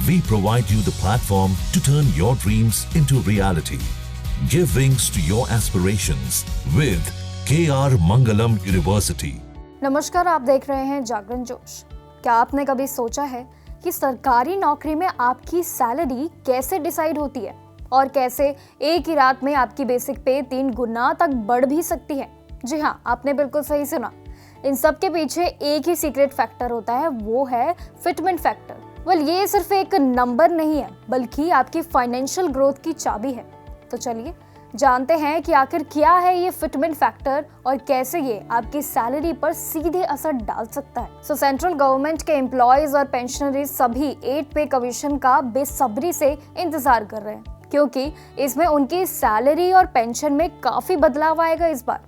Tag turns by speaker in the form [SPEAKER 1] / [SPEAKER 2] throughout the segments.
[SPEAKER 1] We provide you the platform to turn your dreams into reality. Give wings to your aspirations with KR Mangalam University.
[SPEAKER 2] नमस्कार, आप देख रहे हैं जागरण जोश। क्या आपने कभी सोचा है कि सरकारी नौकरी में आपकी सैलरी कैसे डिसाइड होती है और कैसे एक ही रात में आपकी बेसिक पे 3 गुना तक बढ़ भी सकती है? जी हाँ, आपने बिल्कुल सही सुना। इन सब के पीछे एक ही सीक्रेट फैक्टर होता है, वो है फिटमेंट फैक्टर। ये सिर्फ एक नंबर नहीं है, बल्कि आपकी फाइनेंशियल ग्रोथ की चाबी है। तो चलिए जानते हैं कि आखिर क्या है ये फिटमेंट फैक्टर और कैसे ये आपकी सैलरी पर सीधे असर डाल सकता है। सेंट्रल गवर्नमेंट के एम्प्लॉयज और पेंशनरीज सभी 8 पे कमीशन का बेसब्री से इंतजार कर रहे हैं, क्योंकि इसमें उनकी सैलरी और पेंशन में काफी बदलाव आएगा इस बार।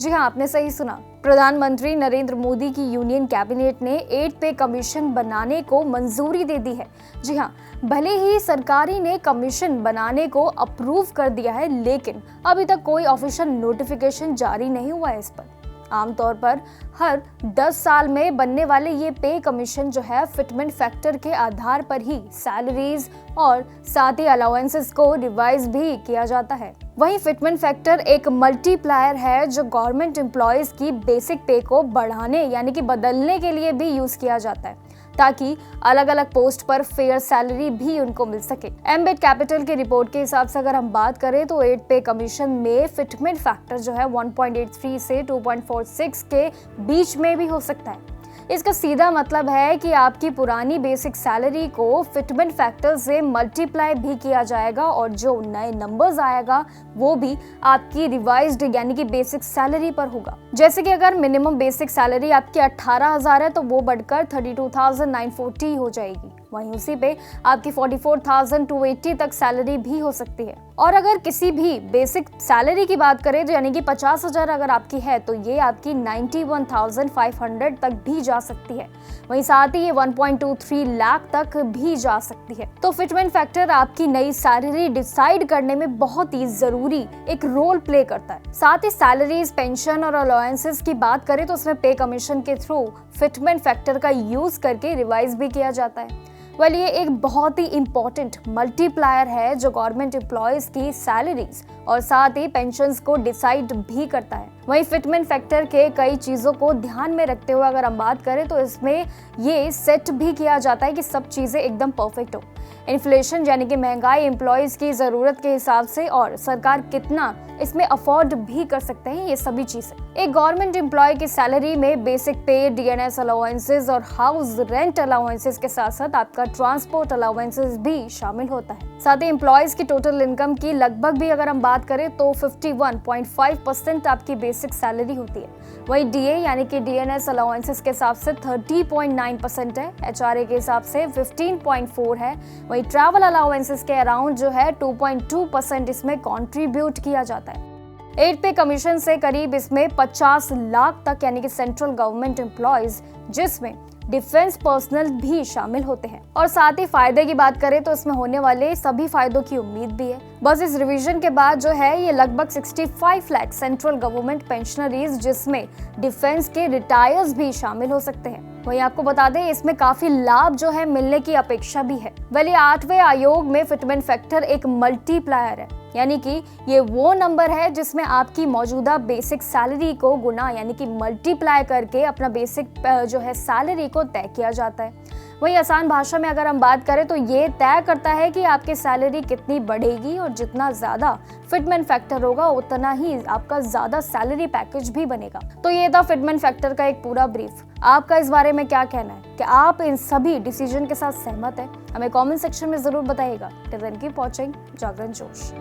[SPEAKER 2] जी हाँ, आपने सही सुना। प्रधानमंत्री नरेंद्र मोदी की यूनियन कैबिनेट ने 8 पे कमीशन बनाने को मंजूरी दे दी है। जी हाँ, भले ही सरकारी ने कमीशन बनाने को अप्रूव कर दिया है, लेकिन अभी तक कोई ऑफिशियल नोटिफिकेशन जारी नहीं हुआ है इस पर। आमतौर पर हर 10 साल में बनने वाले ये पे कमीशन जो है फिटमेंट फैक्टर के आधार पर ही सैलरीज और साथ ही अलाउंसेस को रिवाइज भी किया जाता है। वहीं फिटमेंट फैक्टर एक मल्टीप्लायर है जो गवर्नमेंट एम्प्लॉयज की बेसिक पे को बढ़ाने यानी कि बदलने के लिए भी यूज किया जाता है, ताकि अलग अलग पोस्ट पर फेयर सैलरी भी उनको मिल सके। एम्बेड कैपिटल की रिपोर्ट के हिसाब से अगर हम बात करें तो 8 पे कमीशन में फिटमेंट फैक्टर जो है 1.83 से 2.46 के बीच में भी हो सकता है। इसका सीधा मतलब है कि आपकी पुरानी बेसिक सैलरी को फिटमेंट फैक्टर से मल्टीप्लाई भी किया जाएगा और जो नए नंबर्स आएगा वो भी आपकी रिवाइज्ड यानी कि बेसिक सैलरी पर होगा। जैसे कि अगर मिनिमम बेसिक सैलरी आपकी 18,000 है तो वो बढ़कर 32,940 हो जाएगी। वहीं उसी पे आपकी 44,280 तक सैलरी भी हो सकती है। और अगर किसी भी बेसिक सैलरी की बात करें तो यानी कि 50,000 अगर आपकी है तो ये आपकी 91,500 तक भी जा सकती है। वहीं साथ ही ये 1.23 लाख तक भी जा सकती है। तो फिटमेंट फैक्टर आपकी नई सैलरी डिसाइड करने में बहुत ही जरूरी एक रोल प्ले करता है। साथ ही सैलरीज, पेंशन और अलाउंसेस की बात करें तो उसमें पे कमीशन के थ्रू फिटमेंट फैक्टर का यूज करके रिवाइज भी किया जाता है। ये एक बहुत ही इम्पोर्टेंट मल्टीप्लायर है जो गवर्नमेंट एम्प्लॉयज की सैलरीज और साथ ही पेंशन्स को डिसाइड भी करता है। वहीं फिटमेंट फैक्टर के कई चीजों को ध्यान में रखते हुए अगर हम बात करें तो इसमें ये सेट भी किया जाता है कि सब चीजें एकदम परफेक्ट हो। इन्फ्लेशन यानी कि महंगाई, एम्प्लॉयज की जरूरत के हिसाब से और सरकार कितना इसमें अफोर्ड भी कर सकते हैं, ये सभी चीजें। एक गवर्नमेंट एम्प्लॉय की सैलरी में बेसिक पे, डीएनएस अलाउंसेस और हाउस रेंट अलाउंसेस के साथ साथ आपका ट्रांसपोर्ट अलाउंसेस भी शामिल होता है। साथ ही एम्प्लॉयज की टोटल इनकम की लगभग भी अगर हम बात करें तो 51.5% आपकी बेसिक सैलरी होती है। वहीं डीए यानी कि डीएनएस अलाउंसेस के हिसाब से 30.9% है, एचआरए के हिसाब से 15.4 है। वहीं ट्रैवल अलाउंसेस के अराउंड जो है 2.2% इसमें कंट्रीब्यूट किया जाता है। 8 पे कमीशन से करीब इसमें 50 लाख तक यानी कि सेंट्रल गवर्नमेंट एम्प्लॉयज, जिसमें डिफेंस पर्सनल भी शामिल होते हैं। और साथ ही फायदे की बात करें तो इसमें होने वाले सभी फायदों की उम्मीद भी है। बस इस रिवीजन के बाद जो है ये लगभग 65 लाख सेंट्रल गवर्नमेंट पेंशनरीज, जिसमें डिफेंस के रिटायर्स भी शामिल हो सकते हैं। वहीं आपको बता दें इसमें काफी लाभ जो है मिलने की अपेक्षा भी है। ये 8वें आयोग में फिटमेंट फैक्टर एक मल्टीप्लायर है, यानी कि ये वो नंबर है जिसमें आपकी मौजूदा बेसिक सैलरी को गुना यानी कि मल्टीप्लाई करके अपना बेसिक जो है सैलरी को तय किया जाता है। वहीं आसान भाषा में अगर हम बात करें तो ये तय करता है कि आपकी सैलरी कितनी बढ़ेगी और जितना ज्यादा फिटमेंट फैक्टर होगा उतना ही आपका ज्यादा सैलरी पैकेज भी बनेगा। तो ये था फिटमेंट फैक्टर का एक पूरा ब्रीफ। आपका इस बारे में क्या कहना है? कि आप इन सभी डिसीजन के साथ सहमत हैं? हमें कमेंट सेक्शन में जरूर बताइएगा। टिल देन कीप वॉचिंग जागरण जोश।